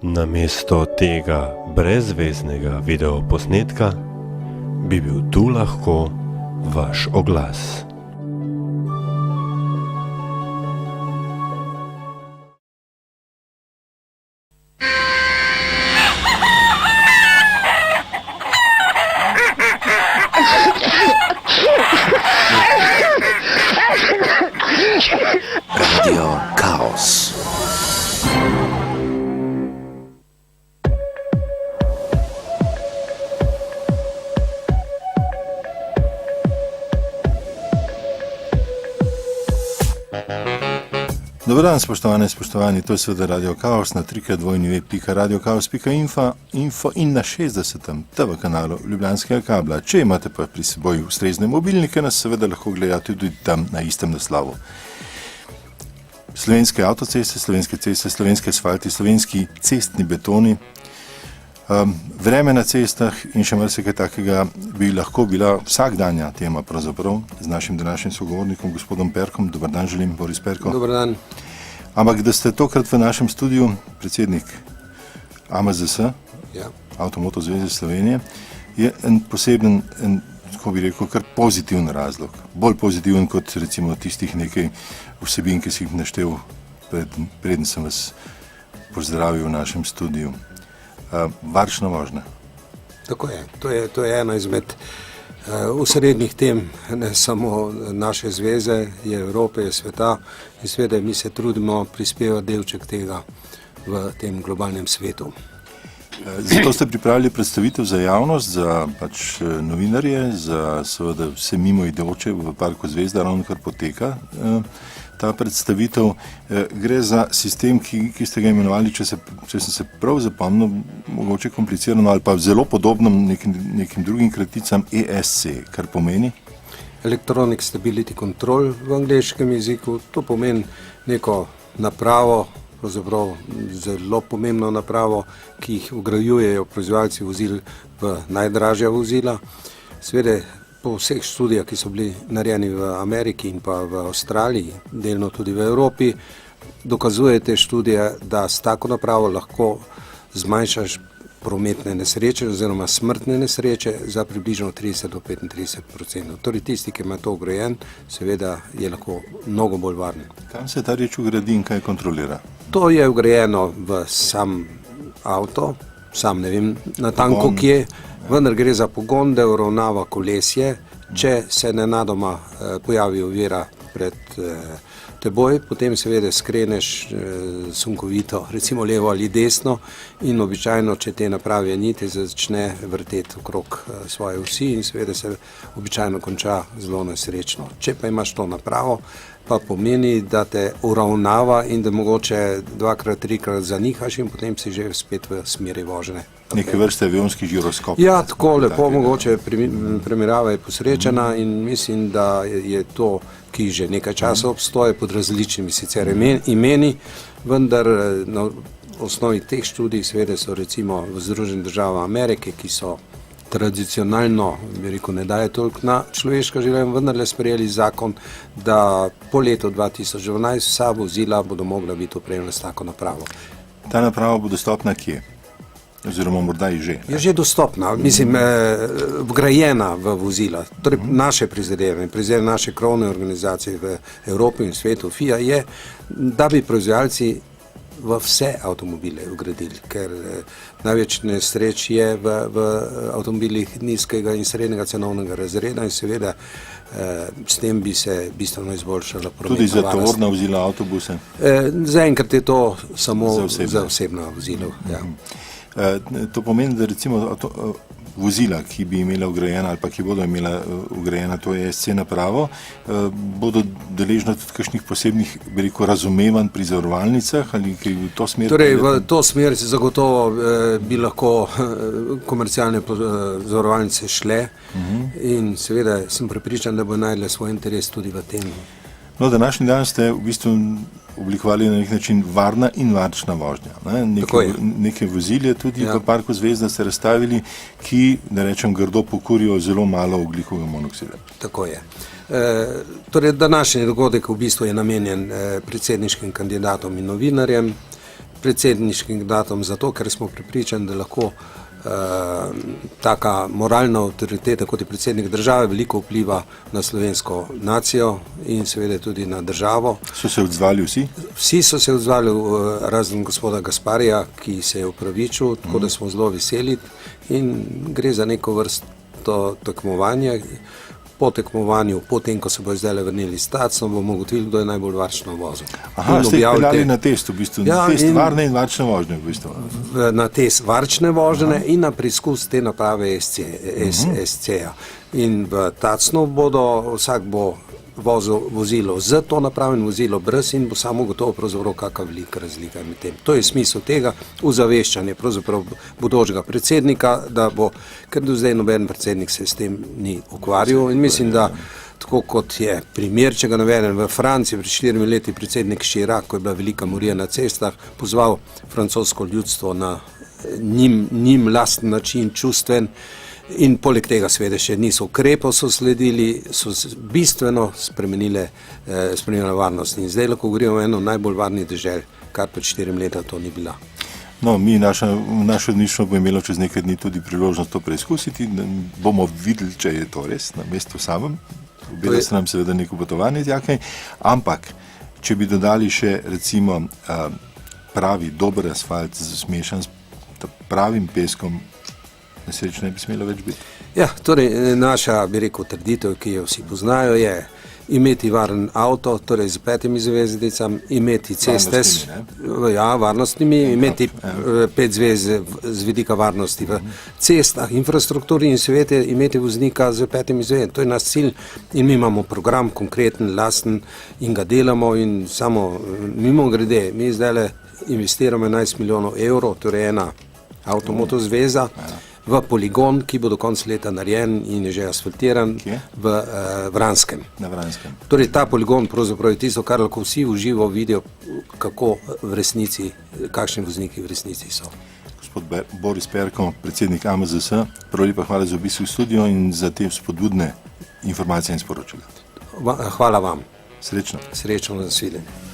Namesto tega brezveznega videoposnetka bi bil tu lahko vaš oglas. Radio Chaos. Dobar dan, spoštovani, to je seveda Radio Chaos na www.radiochaos.info in na 60. TV kanalu Ljubljanskega kabla. Če imate pa pri seboj ustrezne mobilnike, nas seveda lahko gledate tudi tam na istem naslovu. Slovenske avtoceste, slovenske ceste, slovenski asfalti, slovenski cestni betoni, vreme na cestah in še marsikaj takega bi lahko bila vsakdanja tema pravzaprav z našim današnjim sogovornikom, gospodom Perkom. Dobar dan želim, Boris Perko. Dobar dan. Ampak da ste tokrat v našem studiu predsednik AMZS, Ja. Avtomoto zveze Slovenije, je en poseben, kako bi rekel, kar pozitiven razlog. Bolj pozitiven kot recimo tistih nekaj vsebin, ki si jih naštel, preden sem vas pozdravil v našem studiu. Varčna vožnja. Tako je. To je ena izmed osrednjih tem, ne samo naše zveze, je Evrope, je sveta in seveda mi se trudimo prispevati delček tega v tem globalnem svetu. Zato ste pripravili predstavitev za javnost, za novinarje, za seveda vse mimoidoče v Parku Zvezda, ravno kar poteka ta predstavitev. Gre za sistem, ki ste ga imenovali, če sem se prav zapomnil, mogoče komplicirano ali pa zelo podobno nekim drugim kraticam ESC, kar pomeni? Electronic Stability Control v angleškem jeziku, to pomeni neko napravo, pravzaprav zelo pomembno napravo, ki jih vgrajujejo proizvajalci vozil v najdražja vozila. Seveda po vseh študijah, ki so bili narejeni v Ameriki in pa v Avstraliji, delno tudi v Evropi, dokazuje te študije, da s tako napravo lahko zmanjšaš prometne nesreče oziroma smrtne nesreče za približno 30 do 35%. Torej tisti, ki ima to vgrajen, seveda je lahko mnogo bolj varen. Kam se ta reč vgradi in kaj kontrolira? To je vgrajeno v sam avto, sam ne vem natanko kje, vendar gre za pogon, da uravnava kolesje. Če se nenadoma pojavi ovira pred teboj, potem seveda skreneš sunkovito, recimo levo ali desno, in običajno, če te naprave ni, te začne vrteti okrog svoje osi in seveda se običajno konča zelo nesrečno. Če pa imaš to napravo, pa pomeni, da te uravnava in da mogoče dvakrat, trikrat zanihaš in potem si že spet v smeri vožnje. Neke vrste avionski giroskop. Ja, tako lepo, mogoče primerjava je posrečena in mislim, da je to, ki že nekaj časa obstoje pod različnimi sicer imeni, vendar na osnovi teh študij seveda so recimo v Združenih državah Amerike, ki so tradicionalno, bi rekel, ne daje toliko na človeška življenja, vendarle sprejeli zakon, da po letu 2012 vsa vozila bodo mogla biti opremljena s tako napravo. Ta naprava bo dostopna kje? Oziroma morda je že. Je že dostopna, mislim, vgrajena v vozila. Torej naše prizadevanje naše krovne organizacije v Evropi in svetu FIA je, da bi proizvajalci v vse avtomobile vgradili, ker največ nesreč je v avtomobilih nizkega in srednjega cenovnega razreda in seveda s tem bi se bistveno izboljšala prometna varnost. Tudi za tovorna vozila, avtobuse? Zaenkrat je to samo za osebna vozila. Ja. To pomeni, da recimo vozila, ki bi imela vgrajena ali pa ki bodo imela vgrajena to ESC napravo, bodo deležna tudi kakšnih posebnih, bi rekel, razumevanj pri zavarovalnicah ali kaj v to smer? Torej, v to smer zagotovo bi lahko komercialne zavarovalnice šle in seveda sem prepričan, da bo najdle svoj interes tudi v tem. No, današnji dan ste v bistvu oblikovali na nek način varna in varčna vožnja. Neke vozilje tudi v Parku Zvezda ste razstavili, ki, da rečem grdo, pokurijo zelo malo ogljikovega monoksida. Tako je. Torej, današnji dogodek v bistvu je namenjen predsedniškim kandidatom in novinarjem. predsedniškim kandidatom zato, ker smo prepričani, da lahko taka moralna avtoriteta, kot je predsednik države, veliko vpliva na slovensko nacijo in seveda tudi na državo. So se odzvali vsi? Vsi so se odzvali, razen gospoda Gasparija, ki se je opravičil, tako da smo zelo veseli in gre za neko vrsto tekmovanja. Po tekmovanju, potem, ko se bo zdaj vrnili s Tacnom, bomo ugotovili, kdo je najbolj varčno vozil. Aha, ste jih peljali na test, v bistvu, ja, na test varne in varčne vožnje, v bistvu. Na test varčne vožnje in na preizkus te naprave SC-ja. In v Tacnu vsak bo vozil vozilo z to napravo in vozilo brez in bo samo gotovo pravzaprav kakva velika razlika med tem. To je smisel tega ozaveščanja pravzaprav bodočega predsednika, da bo, ker do zdaj noben predsednik se s tem ni ukvarjal in mislim, da tako kot je primer, če ga navedem, v Franciji pred 4 leti predsednik Chirac, ko je bila velika morija na cestah, pozval francosko ljudstvo na njim lasten način, čustven, in poleg tega seveda še niso ukrepov, so sledili, so bistveno spremenila varnost. In zdaj lahko govorimo o eno najbolj varnih dežel, kar pred 4 leta to ni bila. No, naše odlično bo imelo čez nekaj dni tudi priložnost to preizkusiti. Bomo videli, če je to res na mestu samem. Obela se nam seveda neko potovanje tjakaj. Ampak, če bi dodali še recimo pravi, dober asfalt zmešan s pravim peskom, nesreč ne bi smelo več biti. Ja, torej naša, bi rekel, trditev, ki jo vsi poznajo, je imeti varen avto, torej z 5 zvezdicami, imeti ceste, varnostnimi, imeti 5 zvezd z vidika varnosti v cestah, infrastrukturi in seveda imeti voznika z 5 zvezdicami. To je naš cilj in mi imamo program konkreten, lasten in ga delamo in samo mimogrede, mi zdaj investiramo 11 milijonov evrov, torej ena avtomotozveza, v poligon, ki bo do konca leta narejen in je že asfaltiran v Vranskem. Na Vranskem. Torej ta poligon pravzaprav je tisto, kar lahko vsi v živo vidijo, kako v resnici, kakšni vozniki v resnici so. Gospod Boris Perko, predsednik AMZS, prav lepa hvala za obisk v studio in za te spodbudne informacije in sporočila. Hvala vam. Srečno. Srečno, nasvidenje.